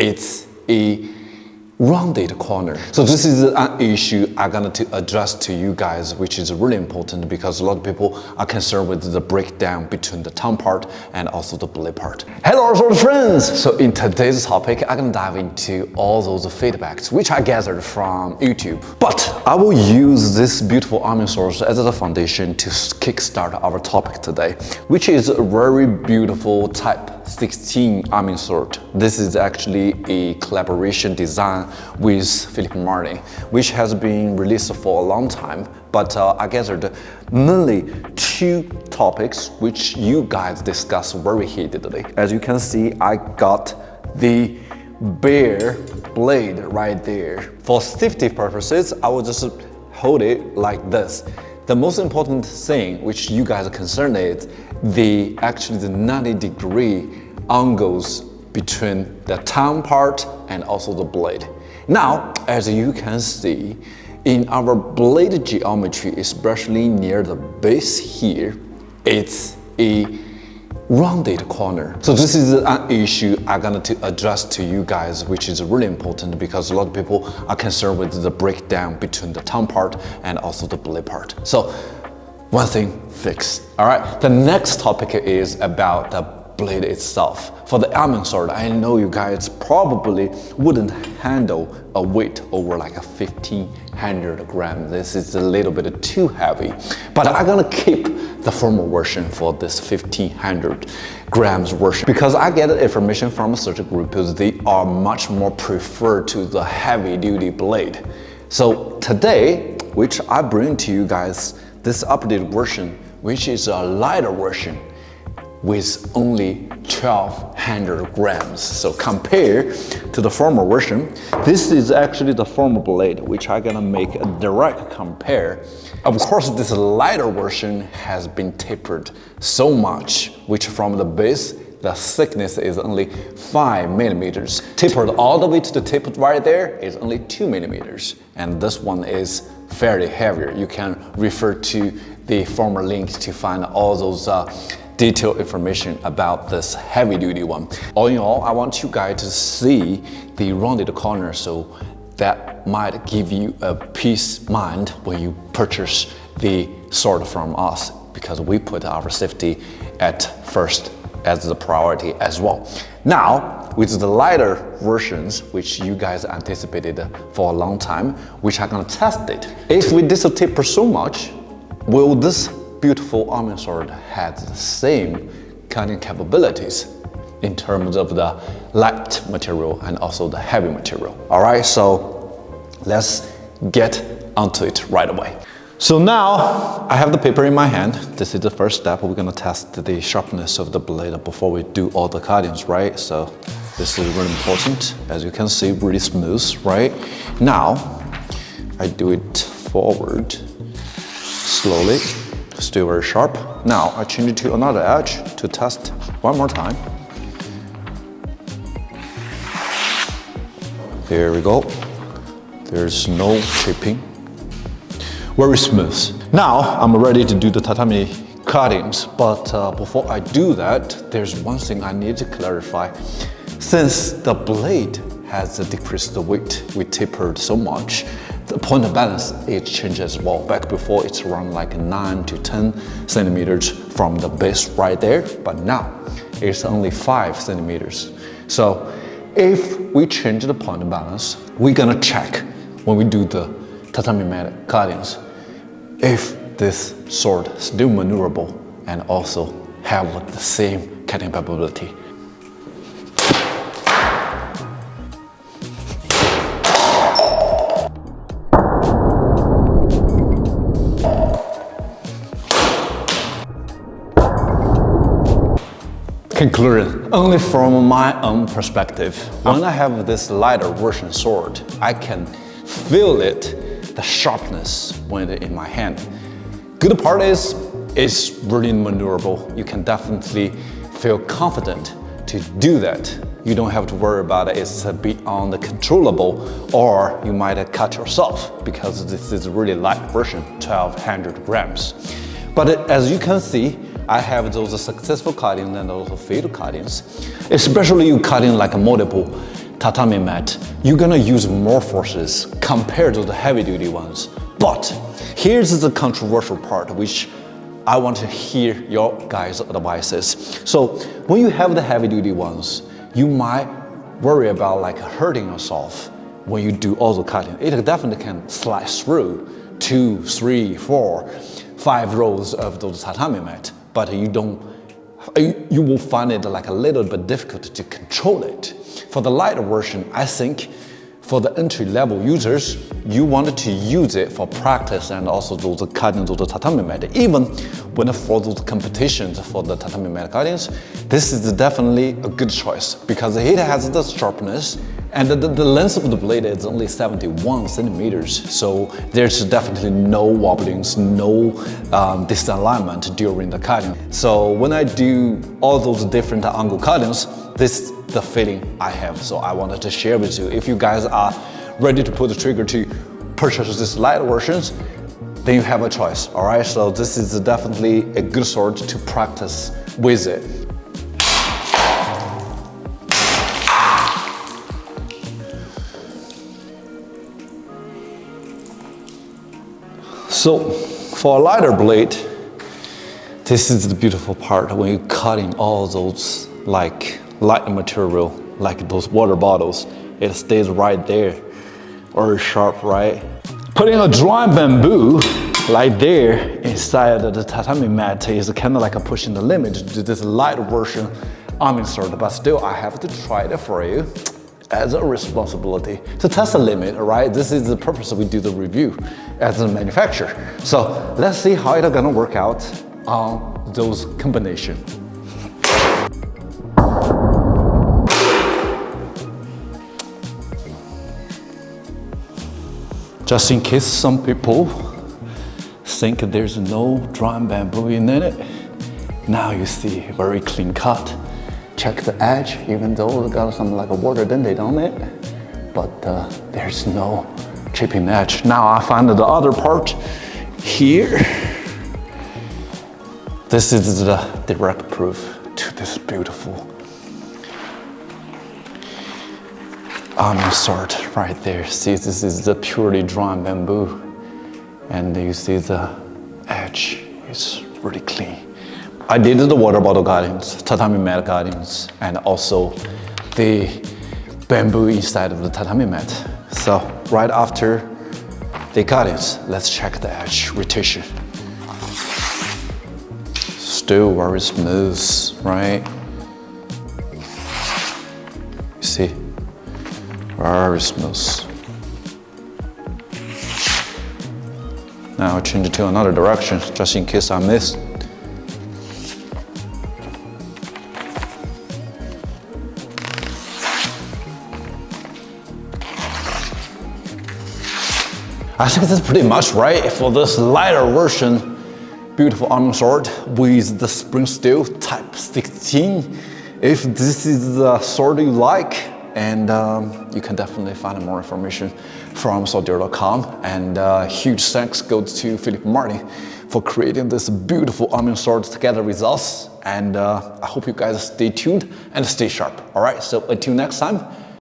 it's a rounded corner. So this is an issue I'm gonna address to you guys, which is really important because a lot of people are concerned with the breakdown between the tongue part and also the blade part. Hello sword friends! So in today's topic, I'm gonna dive into all those feedbacks which I gathered from YouTube. But I will use this beautiful arming sword as the foundation to kickstart our topic today, which is a very beautiful Type 16 Arming Sword. This is actually a collaboration design with Philip Martin, which has been released for a long time. But I gathered mainly two topics which you guys discuss very heatedly. As you can see, I got the bare blade right there. For safety purposes, I will just hold it like this. The most important thing which you guys are concerned is the 90-degree angles between the tongue part and also the blade. Now, as you can see, in our blade geometry, especially near the base here, it's a rounded corner. So this is an issue I'm gonna address to you guys, which is really important because a lot of people are concerned with the breakdown between the tongue part and also the blade part. So one thing fixed. All right, the next topic is about the blade itself. For the arming sword, I know you guys probably wouldn't handle a weight over like a 1500 grams. This is a little bit too heavy, but I'm gonna keep the formal version for this 1500 grams version because I get information from a certain group because they are much more preferred to the heavy duty blade. So today, which I bring to you guys this updated version, which is a lighter version with only 1200 grams. So compared to the former version, this is actually the former blade, which I'm gonna make a direct compare. Of course, this lighter version has been tapered so much, which from the base, the thickness is only 5 millimeters. Tapered all the way to the tip right there is only 2 millimeters. And this one is fairly heavier. You can refer to the former link to find all those detailed information about this heavy duty one. All in all, I want you guys to see the rounded corner, so that might give you a peace of mind when you purchase the sword from us, because we put our safety at first as the priority as well. Now, with the lighter versions, which you guys anticipated for a long time, which I'm gonna test it. If we taper so much, will this beautiful arming sword have the same cutting capabilities in terms of the light material and also the heavy material? All right, so let's get onto it right away. So now I have the paper in my hand. This is the first step. We're gonna test the sharpness of the blade before we do all the cuttings, right? So this is really important. As you can see, really smooth, right? Now I do it forward, slowly, still very sharp. Now I change it to another edge to test one more time. There we go. There's no chipping. Very smooth. Now I'm ready to do the tatami cuttings, but before I do that, there's one thing I need to clarify. Since the blade has decreased the weight, we tapered so much, the point of balance it changes as well. Back before it's around like 9 to 10 centimeters from the base right there, but now it's only 5 centimeters. So if we change the point of balance, we're gonna check when we do the tatami mat cuttings if this sword is still maneuverable and also have the same cutting capability. Conclusion, only from my own perspective, when I have this lighter version sword, I can feel it, the sharpness when it's in my hand. Good part is, it's really maneuverable. You can definitely feel confident to do that. You don't have to worry about it, it's beyond the controllable, or you might cut yourself because this is a really light version, 1200 grams. But as you can see, I have those successful cuttings and also failed cuttings, especially you cutting like multiple tatami mat, you're gonna use more forces compared to the heavy duty ones. But here's the controversial part, which I want to hear your guys' advices. So when you have the heavy duty ones, you might worry about like hurting yourself when you do all the cutting. It definitely can slice through 2, 3, 4, 5 rows of those tatami mat, but you will find it like a little bit difficult to control it. For the lighter version, I think for the entry-level users, you wanted to use it for practice and also those cutting those tatami mat. Even when for those competitions for the tatami mat cuttings, this is definitely a good choice because it has the sharpness and the length of the blade is only 71 centimeters. So there's definitely no wobblings, no disalignment during the cutting. So when I do all those different angle cuttings, this is the feeling I have. So I wanted to share with you. If you guys are ready to pull the trigger to purchase this light versions, then you have a choice, all right? So this is definitely a good sword to practice with it. So for a lighter blade, this is the beautiful part when you're cutting all those like light material, like those water bottles, it stays right there, very sharp, right? Putting a dry bamboo like there inside the tatami mat is kind of like a pushing the limit to do this light version arming sword, but still I have to try it for you as a responsibility to test the limit, right? This is the purpose we do the review as a manufacturer. So let's see how it's gonna work out on those combinations. Just in case some people think there's no dry bamboo in it, now you see very clean cut. Check the edge, even though it got some like a water dentate on it, but there's no chipping edge. Now I find the other part here. This is the direct proof to this beautiful arming sword right there. See, this is the purely drawn bamboo, and you see the edge is really clean. I did the water bottle guidings, tatami mat guidings, and also the bamboo inside of the tatami mat. So right after the guidings, let's check the edge rotation. Still very smooth, right? You see, very smooth. Now I'll change it to another direction, just in case I missed. I think that's pretty much right for this lighter version, beautiful arming sword with the spring steel Type 16. If this is the sword you like, and you can definitely find more information from Swordier.com. And huge thanks goes to Philip Martin for creating this beautiful arming sword together with us. And I hope you guys stay tuned and stay sharp. All right, so until next time,